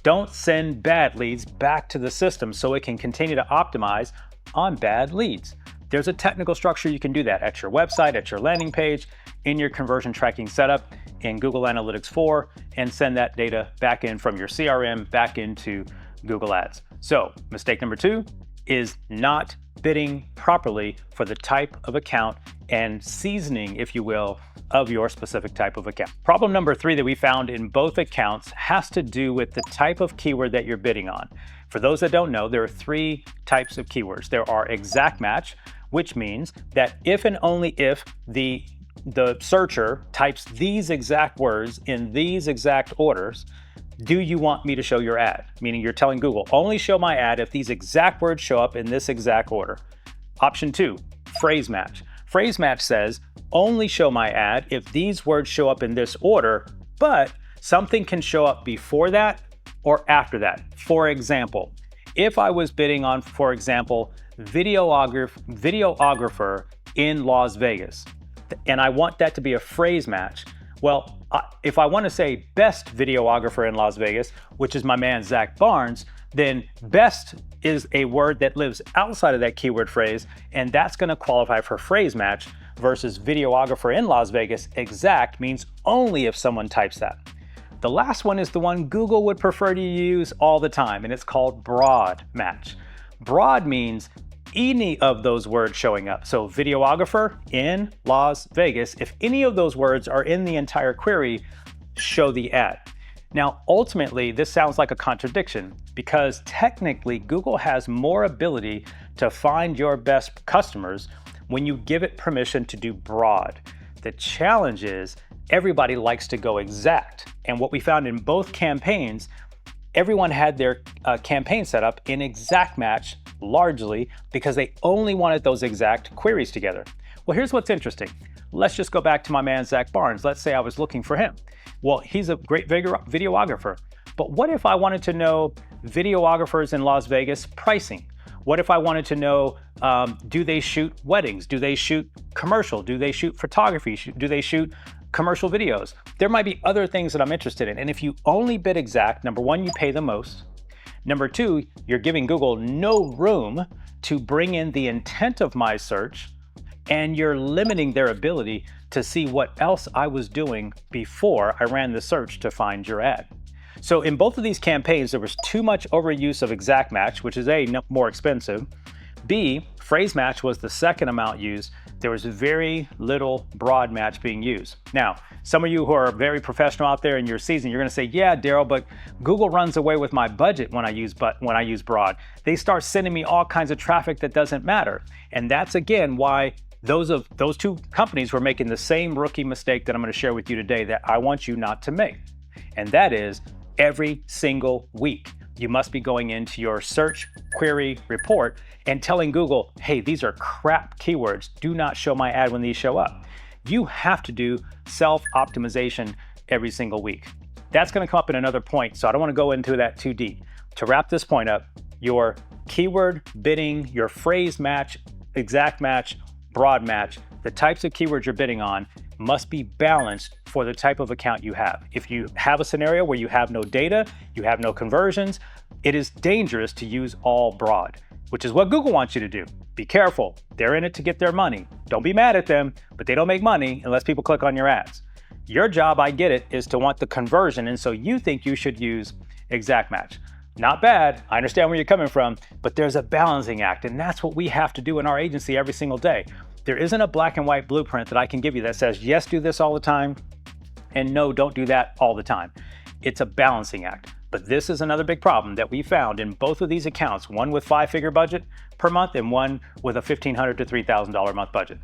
Don't send bad leads back to the system so it can continue to optimize on bad leads. There's a technical structure you can do that at your website, at your landing page, in your conversion tracking setup in Google Analytics 4, and send that data back in from your CRM back into Google Ads. So mistake number 2 is not bidding properly for the type of account and seasoning, if you will, of your specific type of account. Problem number 3 that we found in both accounts has to do with the type of keyword that you're bidding on. For those that don't know, there are 3 types of keywords. There are exact match, which means that if and only if the searcher types these exact words in these exact orders, do you want me to show your ad? Meaning you're telling Google, only show my ad if these exact words show up in this exact order. Option 2, phrase match. Phrase match says, only show my ad if these words show up in this order, but something can show up before that or after that. For example, if I was bidding on, for example, videographer in Las Vegas, and I want that to be a phrase match, well, if I want to say best videographer in Las Vegas, which is my man Zach Barnes, then best is a word that lives outside of that keyword phrase, and that's going to qualify for phrase match, versus videographer in Las Vegas, exact means only if someone types that. The last one is the one Google would prefer to use all the time, and it's called broad match. Broad means any of those words showing up. So videographer in Las Vegas, if any of those words are in the entire query, show the ad. Now, ultimately, this sounds like a contradiction because technically Google has more ability to find your best customers when you give it permission to do broad. The challenge is everybody likes to go exact. And what we found in both campaigns, everyone had their campaign set up in exact match largely because they only wanted those exact queries together. Well, here's what's interesting. Let's just go back to my man, Zach Barnes. Let's say I was looking for him. Well, he's a great videographer, but what if I wanted to know videographers in Las Vegas pricing? What if I wanted to know, do they shoot weddings? Do they shoot commercial? Do they shoot photography? Do they shoot commercial videos? There might be other things that I'm interested in. And if you only bid exact, number 1, you pay the most. Number 2, you're giving Google no room to bring in the intent of my search, and you're limiting their ability to see what else I was doing before I ran the search to find your ad. So in both of these campaigns, there was too much overuse of exact match, which is A, more expensive. B, phrase match was the second amount used. There was very little broad match being used. Now, some of you who are very professional out there in your season, you're gonna say, yeah, Darrell, but Google runs away with my budget when I use broad. They start sending me all kinds of traffic that doesn't matter. And that's again why those 2 companies were making the same rookie mistake that I'm gonna share with you today that I want you not to make. And that is every single week, you must be going into your search query report and telling Google, hey, these are crap keywords. Do not show my ad when these show up. You have to do self-optimization every single week. That's gonna come up in another point, so I don't wanna go into that too deep. To wrap this point up, your keyword bidding, your phrase match, exact match, broad match, the types of keywords you're bidding on must be balanced for the type of account you have. If you have a scenario where you have no data, you have no conversions, it is dangerous to use all broad, which is what Google wants you to do. Be careful. They're in it to get their money. Don't be mad at them, but they don't make money unless people click on your ads. Your job, I get it, is to want the conversion, and so you think you should use exact match. Not bad, I understand where you're coming from, but there's a balancing act, and that's what we have to do in our agency every single day. There isn't a black and white blueprint that I can give you that says, yes, do this all the time, and no, don't do that all the time. It's a balancing act. But this is another big problem that we found in both of these accounts, one with 5-figure budget per month and one with a $1,500 to $3,000 a month budget.